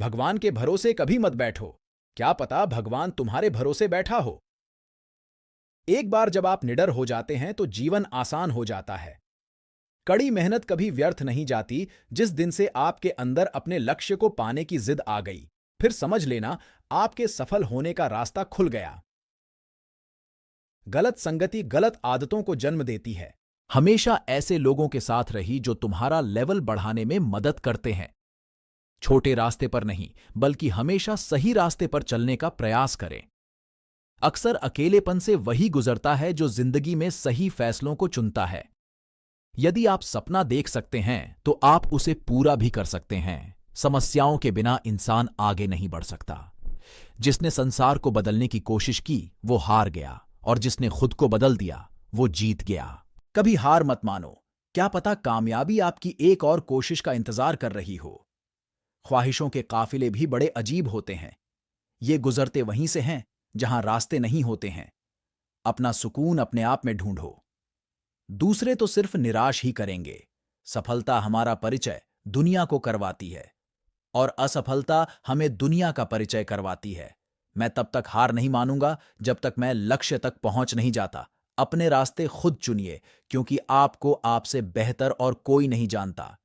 भगवान के भरोसे कभी मत बैठो, क्या पता भगवान तुम्हारे भरोसे बैठा हो। एक बार जब आप निडर हो जाते हैं तो जीवन आसान हो जाता है। कड़ी मेहनत कभी व्यर्थ नहीं जाती। जिस दिन से आपके अंदर अपने लक्ष्य को पाने की जिद आ गई, फिर समझ लेना आपके सफल होने का रास्ता खुल गया। गलत संगति गलत आदतों को जन्म देती है। हमेशा ऐसे लोगों के साथ रही जो तुम्हारा लेवल बढ़ाने में मदद करते हैं। छोटे रास्ते पर नहीं, बल्कि हमेशा सही रास्ते पर चलने का प्रयास करें। अक्सर अकेलेपन से वही गुजरता है जो जिंदगी में सही फैसलों को चुनता है। यदि आप सपना देख सकते हैं तो आप उसे पूरा भी कर सकते हैं। समस्याओं के बिना इंसान आगे नहीं बढ़ सकता। जिसने संसार को बदलने की कोशिश की वो हार गया, और जिसने खुद को बदल दिया वो जीत गया। कभी हार मत मानो, क्या पता कामयाबी आपकी एक और कोशिश का इंतजार कर रही हो। ख्वाहिशों के काफिले भी बड़े अजीब होते हैं। ये गुजरते वहीं से हैं जहां रास्ते नहीं होते हैं। अपना सुकून अपने आप में ढूंढो। दूसरे तो सिर्फ निराश ही करेंगे। सफलता हमारा परिचय दुनिया को करवाती है, और असफलता हमें दुनिया का परिचय करवाती है। मैं तब तक हार नहीं मानूंगा जब तक मैं लक्ष्य तक पहुंच नहीं जाता। अपने रास्ते खुद चुनिए, क्योंकि आपको आपसे बेहतर और कोई नहीं जानता।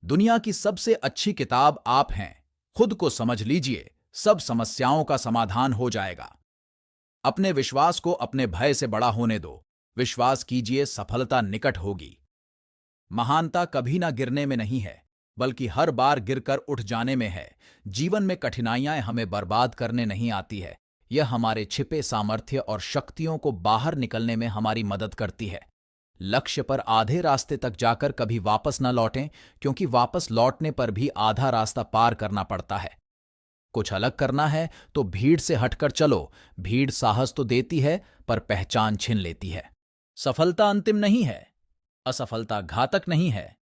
दुनिया की सबसे अच्छी किताब आप हैं। खुद को समझ लीजिए, सब समस्याओं का समाधान हो जाएगा। अपने विश्वास को अपने भय से बड़ा होने दो। विश्वास कीजिए, सफलता निकट होगी। महानता कभी ना गिरने में नहीं है, बल्कि हर बार गिरकर उठ जाने में है। जीवन में कठिनाइयां हमें बर्बाद करने नहीं आती है, यह हमारे छिपे सामर्थ्य और शक्तियों को बाहर निकलने में हमारी मदद करती है। लक्ष्य पर आधे रास्ते तक जाकर कभी वापस न लौटें, क्योंकि वापस लौटने पर भी आधा रास्ता पार करना पड़ता है। कुछ अलग करना है तो भीड़ से हटकर चलो। भीड़ साहस तो देती है, पर पहचान छीन लेती है। सफलता अंतिम नहीं है, असफलता घातक नहीं है।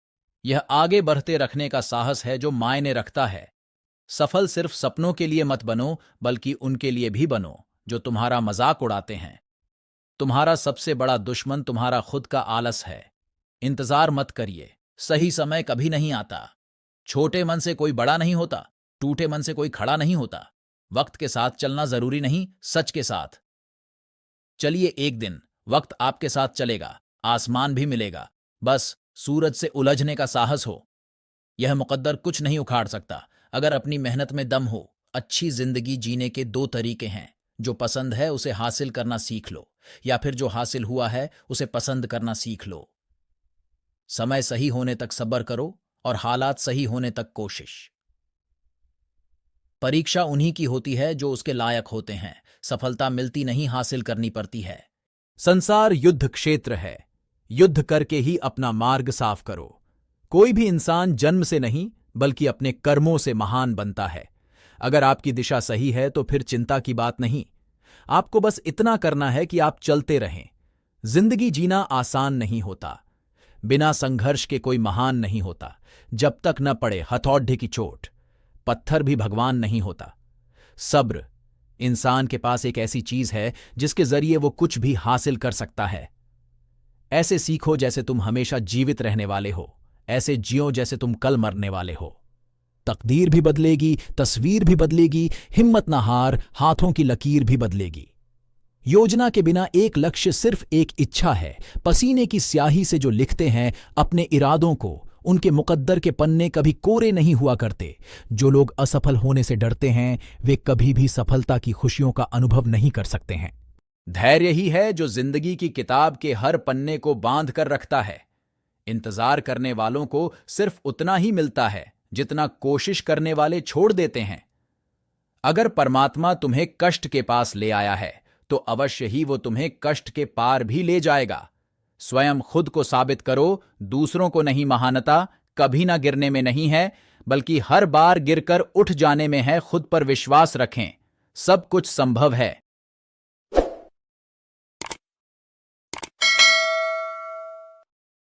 यह आगे बढ़ते रखने का साहस है जो मायने रखता है। सफल सिर्फ सपनों के लिए मत बनो, बल्कि उनके लिए भी बनो जो तुम्हारा मजाक उड़ाते हैं। तुम्हारा सबसे बड़ा दुश्मन तुम्हारा खुद का आलस है। इंतजार मत करिए, सही समय कभी नहीं आता। छोटे मन से कोई बड़ा नहीं होता, टूटे मन से कोई खड़ा नहीं होता। वक्त के साथ चलना जरूरी नहीं, सच के साथ चलिए। एक दिन वक्त आपके साथ चलेगा, आसमान भी मिलेगा। बस सूरज से उलझने का साहस हो। यह मुकद्दर कुछ नहीं उखाड़ सकता, अगर अपनी मेहनत में दम हो। अच्छी जिंदगी जीने के दो तरीके हैं। जो पसंद है उसे हासिल करना सीख लो, या फिर जो हासिल हुआ है उसे पसंद करना सीख लो। समय सही होने तक सब्र करो, और हालात सही होने तक कोशिश। परीक्षा उन्हीं की होती है जो उसके लायक होते हैं। सफलता मिलती नहीं, हासिल करनी पड़ती है। संसार युद्ध क्षेत्र है, युद्ध करके ही अपना मार्ग साफ करो। कोई भी इंसान जन्म से नहीं, बल्कि अपने कर्मों से महान बनता है। अगर आपकी दिशा सही है तो फिर चिंता की बात नहीं। आपको बस इतना करना है कि आप चलते रहें। जिंदगी जीना आसान नहीं होता। बिना संघर्ष के कोई महान नहीं होता। जब तक न पड़े हथौड़े की चोट, पत्थर भी भगवान नहीं होता। सब्र इंसान के पास एक ऐसी चीज है जिसके जरिए वो कुछ भी हासिल कर सकता है। ऐसे सीखो जैसे तुम हमेशा जीवित रहने वाले हो। ऐसे जियो जैसे तुम कल मरने वाले हो। तकदीर भी बदलेगी, तस्वीर भी बदलेगी। हिम्मत ना हार, हाथों की लकीर भी बदलेगी। योजना के बिना एक लक्ष्य, सिर्फ एक इच्छा है। पसीने की स्याही से जो लिखते हैं अपने इरादों को, उनके मुकद्दर के पन्ने कभी कोरे नहीं हुआ करते। जो लोग असफल होने से डरते हैं वे कभी भी सफलता की खुशियों का अनुभव नहीं कर सकते हैं। धैर्य ही है जो जिंदगी की किताब के हर पन्ने को बांध कर रखता है। इंतजार करने वालों को सिर्फ उतना ही मिलता है जितना कोशिश करने वाले छोड़ देते हैं। अगर परमात्मा तुम्हें कष्ट के पास ले आया है तो अवश्य ही वो तुम्हें कष्ट के पार भी ले जाएगा। स्वयं खुद को साबित करो, दूसरों को नहीं। महानता कभी ना गिरने में नहीं है, बल्कि हर बार गिरकर उठ जाने में है। खुद पर विश्वास रखें, सब कुछ संभव है।